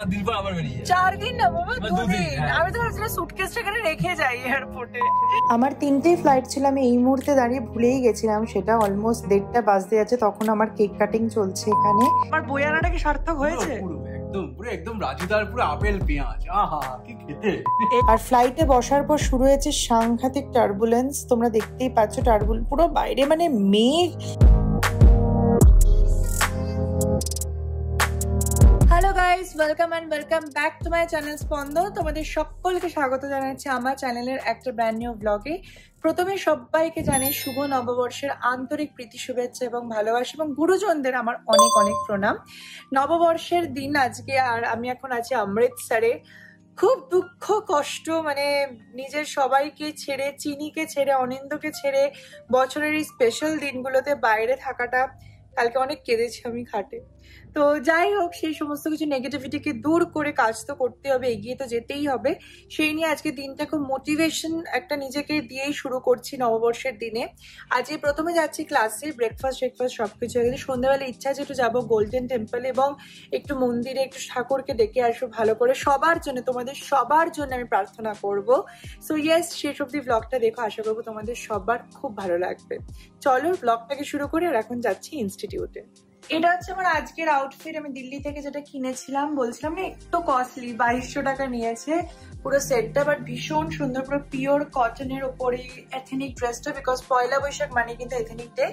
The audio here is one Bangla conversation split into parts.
দিন পর আবার বেরিয়ে 4 দিন না বাবা, 2 দিন। আমি তো ভাবছিলাম সুটকেসটা এখানে রেখে যাই এয়ারপোর্টে। আমার 3টেই ফ্লাইট ছিল, আমি এই মুহূর্তে দাঁড়িয়ে ভুলেই গেছিলাম সেটা। অলমোস্ট 1:30টা বাজতে যাচ্ছে, তখন আমার কেক কাটিং চলছে এখানে। আমার বই আনাটা কি সার্থক হয়েছে? একদম রাজুদার পুরো আপেল পেঁয়াজ, আহা কি খেতে। আর ফ্লাইটে বসার পর শুরু হয়েছে সাংঘাতিক টার্বুলেন্স। তোমরা দেখতেই পাচ্ছ পুরো বাইরে মানে মেঘ। Hello guys, welcome and welcome back to my channel Spondo. তোমাদের সকলকে স্বাগত জানাচ্ছি আমার চ্যানেলের একটা ব্র্যান্ড নিউ ব্লগে। প্রথমে সবাইকে জানাই শুভ নববর্ষের আন্তরিক প্রীতি, শুভেচ্ছা এবং ভালোবাসা, এবং গুরুজনদের আমার অনেক অনেক প্রণাম। নববর্ষের দিন আজকে, আর আমি এখন আছি অমৃতসরে। খুব দুঃখ কষ্ট, মানে নিজের সবাইকে ছেড়ে, চিনিকে ছেড়ে, অনিন্দকে ছেড়ে বছরের এই স্পেশাল দিনগুলোতে বাইরে থাকাটা, কালকে অনেক কেঁদেছি আমি খাটে। তো যাই হোক, সেই সমস্ত কিছু নেগেটিভিটিকে দূর করে কাজ তো করতে হবে, এগিয়ে তো যেতেই হবে। সেই নিয়ে আজকে দিনটা খুব মোটিভেশন একটা নিজেকে দিয়েই শুরু করছি নববর্ষের দিনে। আজকে প্রথমে যাচ্ছি ক্লাসে, ব্রেকফাস্ট সবকিছু হয়ে গেছে। সন্ধ্যাবেলা ইচ্ছা আছে একটু যাবো গোল্ডেন টেম্পল এবং একটু মন্দিরে একটু ঠাকুরকে ডেকে আসবো ভালো করে। সবার জন্য, তোমাদের সবার জন্য আমি প্রার্থনা করব। সো ইয়েস, শেষ অব্দি ব্লগটা দেখো, আশা করবো তোমাদের সবার খুব ভালো লাগবে। চলো ব্লগটাকে শুরু করি। আর এখন যাচ্ছি ইনস্টিটিউটে। এটা হচ্ছে আমার আজকের আউটফিট। আমি দিল্লি থেকে যেটা কিনেছিলাম, বলছিলাম না একটু কস্টলি, 2200 টাকা নিয়েছে পুরো সেটটা, বাট ভীষণ সুন্দর, পুরো পিওর কটনের ওপরে এথেনিক ড্রেসটা। বিকজ পয়লা বৈশাখ মানে কিন্তু এথেনিক ডে।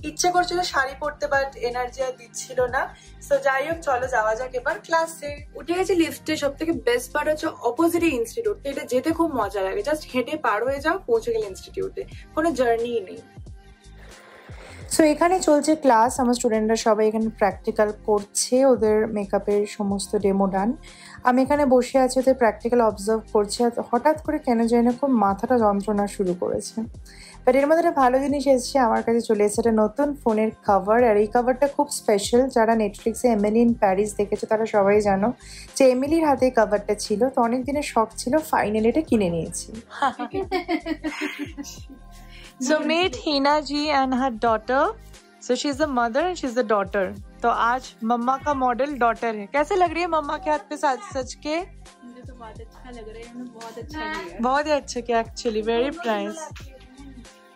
ইচ্ছে করছিল শাড়ি পরতে, বাট এনার্জি আর দিচ্ছিল না। তো যাই হোক, চলো যাওয়া যাক এবার ক্লাসে। উঠে গেছি লিফটে। সব থেকে বেস্ট পার্ট হচ্ছে অপোজিটে ইনস্টিটিউট। এটা যেতে খুব মজা লাগে, জাস্ট হেঁটে পার হয়ে যাও, পৌঁছে গেলে ইনস্টিটিউটে, কোনো জার্নি নেই। সো এখানে চলছে ক্লাস, আমার স্টুডেন্টরা সবাই এখানে প্র্যাকটিক্যাল করছে, ওদের মেকআপের সমস্ত ডেমো ডান। আমি এখানে বসে আছি, ওদের প্র্যাকটিক্যাল অবজার্ভ করছি। আর হঠাৎ করে কেন জানি না খুব মাথাটা যন্ত্রণা শুরু করেছে। বাট এর মধ্যে একটা ভালো জিনিস এসেছে, আমার কাছে চলে এসেছে একটা নতুন ফোনের কভার। আর এই কভারটা খুব স্পেশাল। যারা নেটফ্লিক্সে এমিলি ইন প্যারিস দেখেছো তারা সবাই জানো যে এমিলির হাতে কভারটা ছিল। তো অনেক দিনের শখ ছিল, ফাইনালি এটা কিনে নিয়েছি। So meet Hina ji and her daughter. So she's the mother and she's the daughter. तो आज मम्मा का मॉडल डॉटर है। कैसे लग रही है मम्मा के हाथ पे साज सज के? मुझे तो बहुत अच्छा लग रहा है, उन्होंने बहुत अच्छा किया। बहुत ही अच्छा किया actually, very price.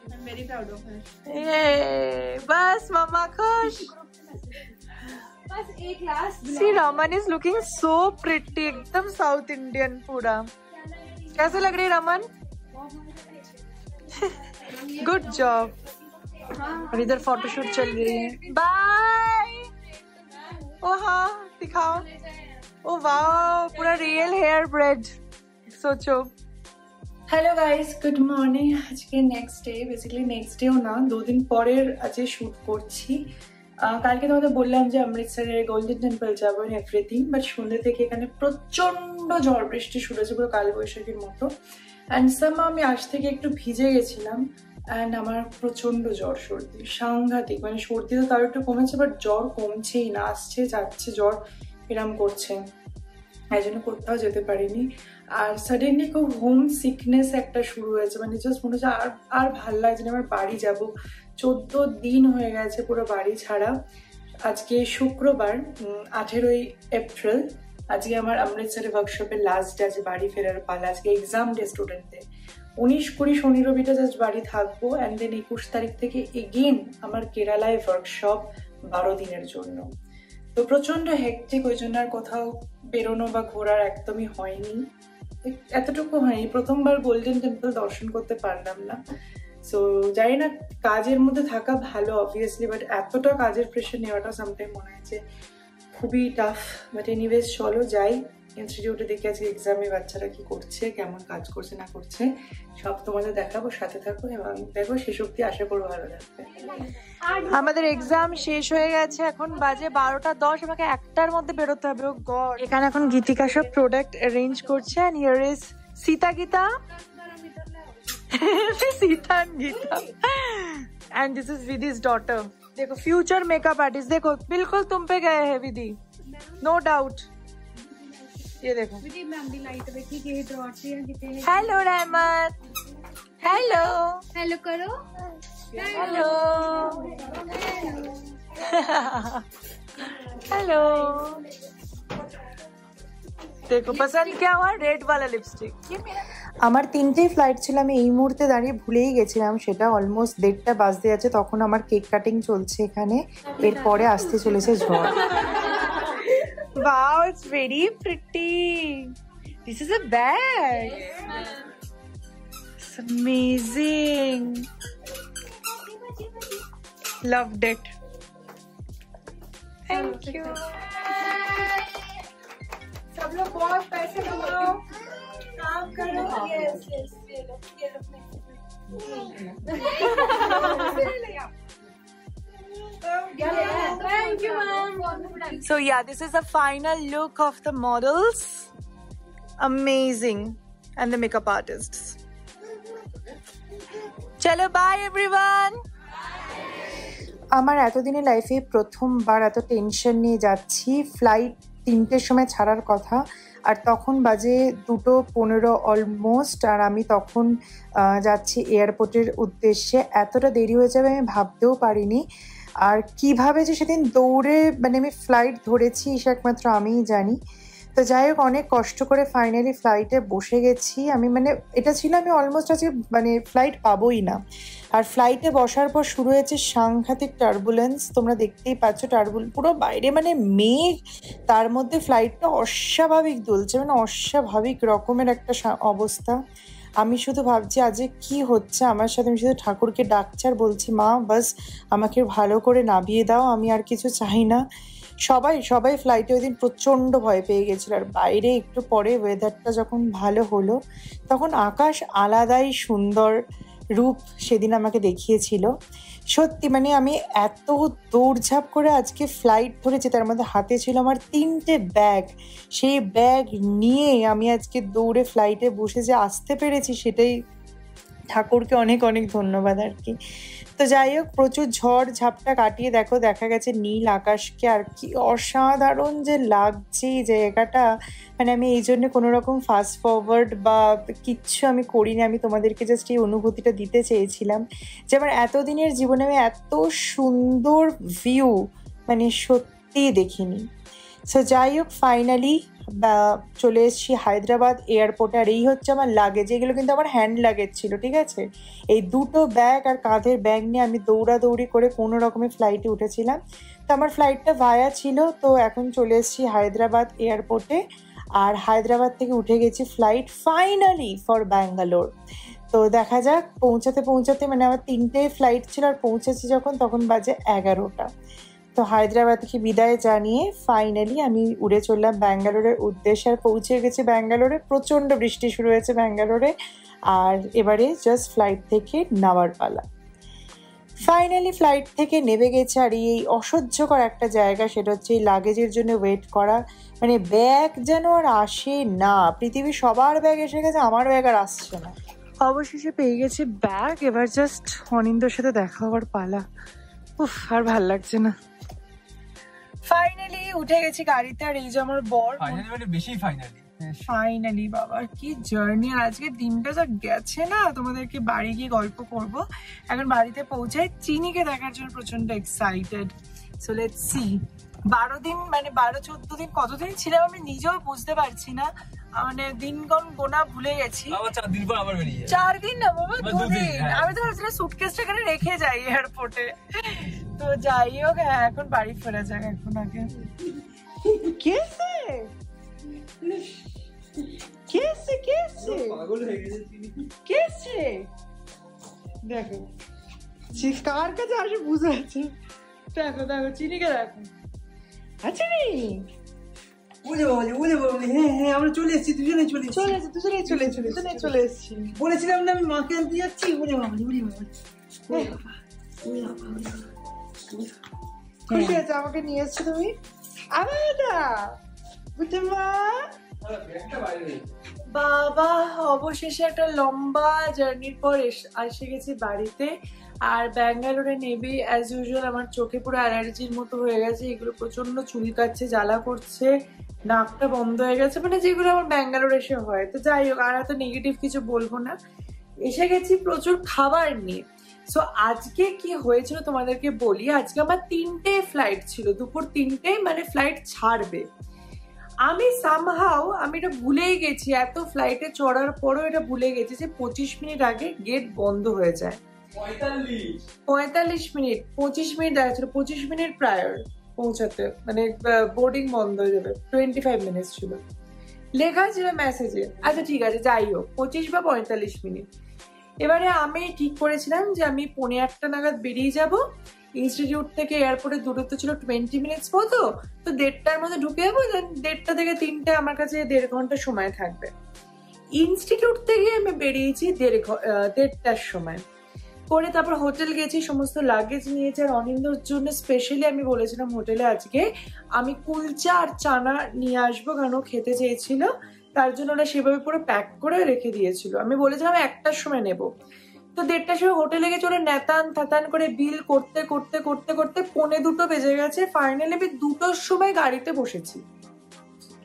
I am very proud of her. बस मम्मा खुश। बस एक last See, Raman is looking so pretty, एकदम साउथ इंडियन पूरा। कैसे लग रही है रमन? Good job. और इधर फोटोशूट चल रही है। बाय। ओ हाँ, दिखाओ। ओ वाओ, पूरा रियल हेयर ब्रेड। सोचो। Hello guys, good morning. আজকে নেক্সট ডে, বেসিক্যালি নেক্সট ডেও না, 2 দিন পরের আজকে শ্যুট করছি। কালকে তোমাদের বললাম যে অমৃতসরের গোল্ডেন টেম্পল যাবো এভরিথিং, বাট সন্ধ্যে থেকে এখানে প্রচন্ড ঝড় বৃষ্টি শুরু হয়েছে, পুরো কাল বৈশাখীর মতো। অ্যান্ড সামহাউ আমি আজ থেকে একটু ভিজে গেছিলাম। অ্যান্ড আমার প্রচন্ড জ্বর, সর্দি সাংঘাতিক। মানে সর্দি তো তার একটু কমেছে, বাট জ্বর কমছেই না, আসছে যাচ্ছে জ্বর এরম করছে। এই জন্য কোথাও যেতে পারিনি। আর সাডেনলি খুব হোম সিকনেস একটা শুরু হয়েছে, মানে জাস্ট মনে হচ্ছে আর ভাল লাগছে না, আমার বাড়ি যাব। 14 দিন হয়ে গেছে পুরো বাড়ি ছাড়া। আজকে শুক্রবার 18ই এপ্রিল, আজকে আমার অমৃতসরে ওয়ার্কশপের লাস্ট ডে। আজ বাড়ি ফেরার পালা। আজকে এক্সাম ডে স্টুডেন্টদের। 19, 20, শনি রবিটা জাস্ট বাড়ি থাকবো। অ্যান্ড দেন 21 তারিখ থেকে এগেন আমার কেরালায় ওয়ার্কশপ 12 দিনের জন্য। তো প্রচন্ড হেক্টিক, ওই জন্য আর কোথাও বেরোনো বা ঘোরার একদমই হয়নি। এতটুকু হয়নি, প্রথমবার গোল্ডেন টেম্পল দর্শন করতে পারলাম না। সো জানি না, কাজের মধ্যে থাকা ভালো অবভিয়াসলি, বাট এতটা কাজের প্রেশার নেওয়াটা সামটাইম মনে হয়েছে খুবই টাফ। বাট এনিওয়েজ চলো যাই ইনস্টিটিউটে, দেখে আজকে এক্সামে বাচ্চারা কি করছে, কেমন কাজ করছে না করছে, সব তোমাদের দেখাবো। সাথে থাকো এবং দেখো শেষ অব্দি, আশা করবো ভালো লাগবে। আমাদের এক্সাম শেষ হয়ে গেছে, এখন বাজে 12:10। আমাকে 1টার মধ্যে বেরোতে হবে। Oh God. এখানে এখন গীতিকা সব প্রোডাক্ট অ্যারেঞ্জ করছে। And here is Sita Gita Sita and Gita and this is Vidhi's daughter. देखो फ्यूचर मेकअप आर्टिस्ट, देखो बिल्कुल तुम पे गए हैं विधि, नो डाउट। ये देखो विधि मैम दी लाइट बैठी के ड्रॉट से किते। हेलो रहमत, हेलो हेलो करो, हेलो हेलो। देखो पसंद क्या हुआ? रेड वाला लिपस्टिक। আমার 3টেই ফ্লাইট ছিল, আমি এই মুহূর্তে দাঁড়িয়ে ভুলেই গেছিলাম সেটা। অলমোস্ট 1:30 বাজতে যাচ্ছে, তখন আমার কেক কাটিং চলছে এখানে, এরপরে আসতে চলেছে ঝড়। Wow, it's very pretty. This is a bag. It's amazing. Loved it. Thank you. सब लोग बहुत पैसे कमाओ, काम करो। Yes, yes, ये लो, ये लो। Thank you, ma'am. So yeah, this is the final look of the models. Amazing. And the makeup artists. Chalo, bye everyone. আমার এতদিনের লাইফে প্রথমবার এত টেনশন নিয়ে যাচ্ছি। ফ্লাইট 3টের সময় ছাড়ার কথা, আর তখন বাজে 2:15 অলমোস্ট, আর আমি তখন যাচ্ছি এয়ারপোর্টের উদ্দেশ্যে। এতটা দেরি হয়ে যাবে আমি ভাবতেও পারিনি। আর কিভাবে যে সেদিন দৌড়ে মানে আমি ফ্লাইট ধরেছি সে একমাত্র আমিই জানি। তো যাই হোক, অনেক কষ্ট করে ফাইনালি ফ্লাইটে বসে গেছি আমি। মানে এটা ছিল আমি অলমোস্ট আজকে মানে ফ্লাইট পাবোই না। আর ফ্লাইটে বসার পর শুরু হয়েছে সাংঘাতিক টার্বুলেন্স। তোমরা দেখতেই পাচ্ছ পুরো বাইরে মানে মেঘ, তার মধ্যে ফ্লাইটটা অস্বাভাবিক দুলছে, মানে অস্বাভাবিক রকমের একটা অবস্থা। আমি শুধু ভাবছি আজকে কি হচ্ছে আমার সাথে। আমি শুধু ঠাকুরকে ডাকছি আর বলছি, মা বাস আমাকে ভালো করে নামিয়ে দাও, আমি আর কিছু চাই না। সবাই ফ্লাইটে ওই দিন প্রচণ্ড ভয় পেয়ে গেছিলো। আর বাইরে একটু পরে ওয়েদারটা যখন ভালো হলো, তখন আকাশ আলাদাই সুন্দর রূপ সেদিন আমাকে দেখিয়েছিল। সত্যি মানে আমি এত দৌড়ঝাঁপ করে আজকে ফ্লাইট ধরেছি, তার মধ্যে হাতে ছিল আমার 3টে ব্যাগ। সেই ব্যাগ নিয়ে আমি আজকে দৌড়ে ফ্লাইটে বসে যে আসতে পেরেছি, সেটাই ঠাকুরকে অনেক অনেক ধন্যবাদ আর কি। তো যাই হোক, প্রচুর ঝড় ঝাপটা কাটিয়ে দেখো দেখা গেছে নীল আকাশকে, আর কি অসাধারণ যে লাগছে এই জায়গাটা। মানে আমি এই জন্য কোনো রকম ফাস্ট ফরওয়ার্ড বা কিচ্ছু আমি করিনি, আমি তোমাদেরকে জাস্ট এই অনুভূতিটা দিতে চেয়েছিলাম যে আমার এতদিনের জীবনে আমি এত সুন্দর ভিউ মানে সত্যিই দেখিনি। সো যাই হোক, ফাইনালি চলে এসেছি হায়দ্রাবাদ এয়ারপোর্টে। আর এই হচ্ছে আমার লাগেজ, এগুলো কিন্তু আমার হ্যান্ড লাগেজ ছিল, ঠিক আছে। এই 2টো ব্যাগ আর কাঁধের ব্যাগ নিয়ে আমি দৌড়াদৌড়ি করে কোনো রকমের ফ্লাইটে উঠেছিলাম। তো আমার ফ্লাইটটা ভায়া ছিল। তো এখন চলে এসেছি হায়দ্রাবাদ এয়ারপোর্টে, আর হায়দ্রাবাদ থেকে উঠে গেছি ফ্লাইট ফাইনালি ফর ব্যাঙ্গালোর। তো দেখা যাক পৌঁছাতে মানে আমার 3টে ফ্লাইট ছিল, আর পৌঁছেছি যখন তখন বাজে 11টা। তো হায়দ্রাবাদ থেকে বিদায় জানিয়ে ফাইনালি আমি উড়ে চললাম ব্যাঙ্গালোরের উদ্দেশ্যে। আর পৌঁছে গেছি ব্যাঙ্গালোরে, প্রচণ্ড বৃষ্টি শুরু হয়েছে ব্যাঙ্গালোরে। আর এবারে জাস্ট ফ্লাইট থেকে নামার পালা। ফাইনালি ফ্লাইট থেকে নেমে গেছে, আর এই অসহ্যকর একটা জায়গা, সেটা হচ্ছে এই লাগেজের জন্য ওয়েট করা। মানে ব্যাগ যেন আর আসে না, পৃথিবীর সবার ব্যাগ এসে গেছে, আমার ব্যাগ আর আসছে না। অবশেষে পেয়ে গেছে ব্যাগ, এবার জাস্ট অনিন্দর সাথে দেখা হওয়ার পালা। উফ, আর ভাল লাগছে না। ফাইনালি উঠে গেছি গাড়িতে, আর এই যে আমার বর। ফাইনালি মানে বেশি ফাইনালি বাবা, কি জার্নি! আর আজকে দিনটা যা গেছে না, তোমাদেরকে বাড়ি গিয়ে গল্প করব। এখন বাড়িতে পৌঁছায় চিনিকে দেখার জন্য প্রচন্ড এক্সাইটেড। So let's see. 12 দিন মানে 12-14 দিন কতদিন ছিলাম আমি নিজেও বুঝতে পারছি না। মানে দিনক্ষণ গোনা ভুলে গেছি। 4 দিন না বাবা, 2 দিন। আমি তো ভাবছিলাম সুটকেসটা এখানে রেখে যাই এয়ারপোর্টে। তো যাই হোক, হ্যাঁ এখন বাড়ি ফেরা যাক এখন আগে। কেসে কেসে কেসে পাগল হয়ে গেছে চিনি। কেসে দেখো কার কাছে আসে বুঝে আছে। দেখো চিনিকে দেখো। আচ্ছা রে, হ্যাঁ আমরা চলে এসেছি, দুজনে চলে এসেছি। বলেছিলাম না আমি মাকে আনতে যাচ্ছি। খুশি আছে আমাকে নিয়ে এসছো তুমি? বাবা, অবশেষে একটা লম্বা জার্নির পর এসে গেছি বাড়িতে। আর ব্যাঙ্গালোরে নেবে অ্যাজ ইউজুয়াল আমার চোখে পুরো অ্যালার্জির মতো হয়ে গেছে। এগুলো প্রচন্ড চুলকাচ্ছে, জ্বালা করছে, নাকটা বন্ধ হয়ে গেছে, মানে যেগুলো আমার ব্যাঙ্গালোর এসে হয়। তো যাই হোক, আর এত নেগেটিভ কিছু বলবো না। এসে গেছি প্রচুর খাবার নিয়ে। সো আজকে কি হয়েছিল তোমাদেরকে বলি। আজকে আমার 3টে ফ্লাইট ছিল, দুপুর 3টে মানে ফ্লাইট ছাড়বে। আমি সামহাও আমি এটা ভুলেই গেছি, এত ফ্লাইটে চড়ার পরও এটা ভুলে গেছি যে 25 মিনিট আগে গেট বন্ধ হয়ে যায়। 45 মিনিট, 25 মিনিট দেখাচ্ছিল, 25 মিনিট প্রায়র পৌঁছাতে, মানে বোর্ডিং বন্ধ হয়ে যাবে। 25 মিনিট ছিল লেখা ছিল মেসেজে। আচ্ছা ঠিক আছে, যাই হোক 25 বা 45 মিনিট। এবারে আমি ঠিক করেছিলাম যে আমি 1:15 নাগাদ বেরিয়ে যাব। ইনস্টিটিউট থেকে এয়ারপোর্টে দূরত্ব ছিল 20 মিনিটস মতো, তো 1:30টার মধ্যে ঢুকে যাবো। 1:30টা থেকে 3টে আমার কাছে 1.5 ঘন্টা সময় থাকবে। ইনস্টিটিউট থেকে আমি বেরিয়েছি 1:30টার সময় করে, তারপর হোটেল গেছি, সমস্ত লাগেজ নিয়েছি। আর অনিন্দর জন্য স্পেশালি আমি বলেছিলাম হোটেলে আজকে আমি কুলচা আর চানা নিয়ে আসবো, কারণ ও খেতে চেয়েছিল। তার জন্য ওরা সেভাবে পুরো প্যাক করে রেখে দিয়েছিল। আমি বলেছিলাম 1টার সময় নেব, তো 1:30টার সময় হোটেলে গেছে। ওরা নেতান থাতান করে বিল করতে করতে করতে করতে 1:45 বেজে গেছে। ফাইনালি আমি 2টোর সময় গাড়িতে বসেছি।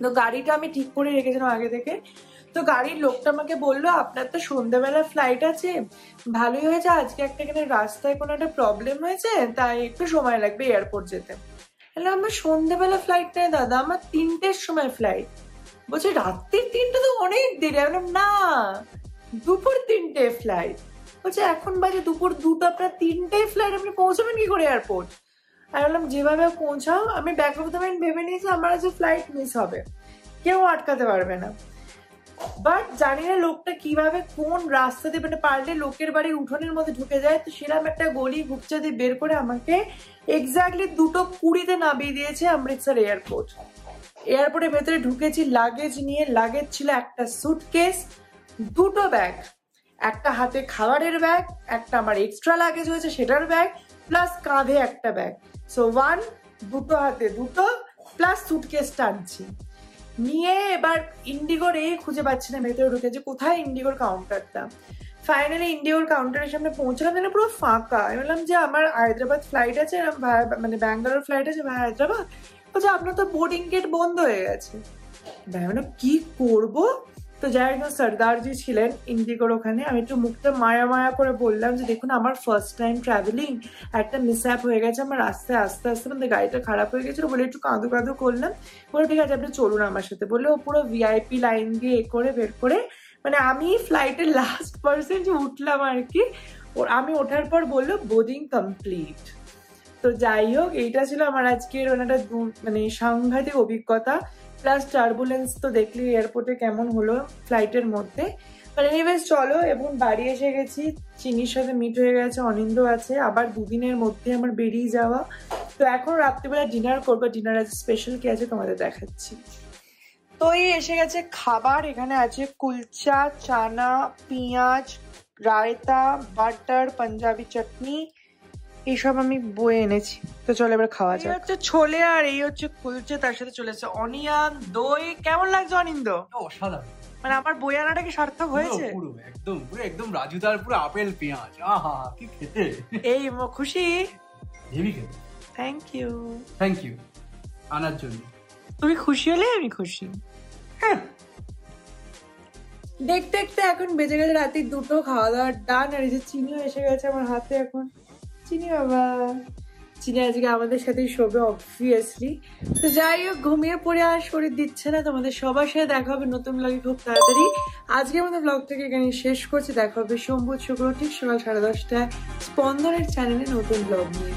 তো গাড়িটা আমি ঠিক করে রেখেছিলাম আগে থেকে। তো গাড়ির লোকটা আমাকে বললো আপনার তো সন্ধ্যাবেলা ফ্লাইট আছে, ভালোই হয়েছে আজকে একটা এখানে রাস্তায় কোনো একটা প্রবলেম হয়েছে, তাই একটু সময় লাগবে এয়ারপোর্ট যেতে। তাহলে আমার সন্ধ্যাবেলা ফ্লাইট নেই দাদা, আমার 3টের সময় ফ্লাইট। বলছে রাত্রির 3টে তো অনেক দেরি। আমি বললাম না, দুপুর 3টে ফ্লাইট। বলছে এখন বাজে দুপুর 2টা, আপনার 3টে ফ্লাইট, আপনি পৌঁছাবেন কি করে এয়ারপোর্ট? আমি বললাম যেভাবে পৌঁছাও। আমি ব্যাক অফ দ্য মাইন্ড ভেবে নিয়েছি আমার আজ ফ্লাইট মিস হবে, কেউ আটকাতে পারবে না। বাট জানি না লোকটা কিভাবে কোন রাস্তা দিয়ে, মানে পারলে লোকের বাড়ির উঠোনের মধ্যে ঢুকে যায়, তো সেরকম একটা গলি গুপচা দিয়ে বের করে আমাকে এক্স্যাক্টলি 2:20 নামিয়ে দিয়েছে অমৃতসর এয়ারপোর্ট। এয়ারপোর্টের ভেতরে ঢুকেছি লাগেজ নিয়ে। লাগেজ ছিল একটা সুটকেস, 2টো ব্যাগ, একটা হাতে খাবারের ব্যাগ, একটা আমার এক্সট্রা লাগেজ হয়েছে সেটার ব্যাগ, প্লাস কাঁধে একটা ব্যাগ। সো 1, 2টো হাতে 2টো প্লাস সুটকেস টানছি নিয়ে। এবার ইন্ডিগোর খুঁজে পাচ্ছি না ভেতরে ঢুকেছে, কোথায় ইন্ডিগোর কাউন্টারটা। ফাইনালি ইন্ডিগোর কাউন্টারের সামনে পৌঁছলাম, মানে পুরো ফাঁকা। আমি বললাম যে আমার হায়দ্রাবাদ ফ্লাইট আছে, মানে ব্যাঙ্গালোর ফ্লাইট আছে ভাই হায়দ্রাবাদ। বলছে আপনার তো বোর্ডিং গেট বন্ধ হয়ে গেছে। ভাই মানে কি করবো? তো যাই হোক সর্দারজি ছিলেন ইন্ডিগোর ওখানে, আমি একটু মুখটা মায়া মায়া করে বললাম যে দেখুন আমার ফার্স্ট টাইম ট্রাভেলিং, একটা মিসঅ্যাপ হয়ে গেছে আমার রাস্তায় আস্তে আস্তে, মানে গাড়িটা খারাপ হয়ে গেছিলো বলে একটু কাঁদো কাঁদো করলাম। বলে ঠিক আছে আপনি চলুন আমার সাথে। বলে ও পুরো ভিআইপি লাইন দিয়ে করে বের করে, মানে আমি ফ্লাইটের লাস্ট পার্সন যে উঠলাম আর কি। আমি ওঠার পর বললো বোর্ডিং কমপ্লিট। তো যাই হোক এইটা ছিল আমার আজকের একটা মানে সাংঘাতিক অভিজ্ঞতা, প্লাস টার্বুলেন্স তো দেখলি এয়ারপোর্টে কেমন হলো ফ্লাইটের মধ্যে। মানে এনিওয়েজ চলো, এবং বাড়ি এসে গেছি, চিনির সাথে মিট হয়ে গেছে, অনিন্দ আছে, আবার 2 দিনের মধ্যে আমার বেরিয়ে যাওয়া। তো এখন রাত্রিবেলা ডিনার করবো, ডিনার আজ স্পেশাল কি আছে তোমাদের দেখাচ্ছি। তো এই এসে গেছে খাবার, এখানে আছে কুলচা, চানা, পেঁয়াজ, রায়তা, বাটার, পাঞ্জাবি চাটনি, এইসব আমি বয়ে এনেছি। তো চলো এবার খাওয়া যাক। হচ্ছে ছোলে আর এই হচ্ছে কুলচে, তার সাথে চলেছে অনিয়ন, দই। কেমন লাগছে অনিন্দ? অসাধারণ, মানে আমার বই আনাটা কি সার্থক হয়েছে? পুরো একদম পুরো একদম রাজুদার পুরো আপেল পেঁয়াজ। আহা কি খেতে! এই খুশি? হেভি খেতে। থ্যাংক ইউ আনার জন্য। তুমি খুশি হলে আমি খুশি। হ্যাঁ, দেখতে দেখতে এখন বেজে গেছে রাত্রি 2টো, খাওয়া দাওয়ার ডান। আর এই যে চিনিও এসে গেছে আমার হাতে এখন। চিনি বাবা, চিনি আজকে আমাদের সাথেই শোবে অবভিয়াসলি। তো যাই হোক ঘুমিয়ে পড়ে আর শরীর দিচ্ছে না। তোমাদের সবার সাথে দেখা হবে নতুন ব্লগে খুব তাড়াতাড়ি। আজকের মতো ব্লগটাকে এখানে শেষ করছি। দেখা হবে সোমবার শুক্র ঠিক সকাল 10:30টায় স্পন্দনের চ্যানেলে নতুন ব্লগ নিয়ে।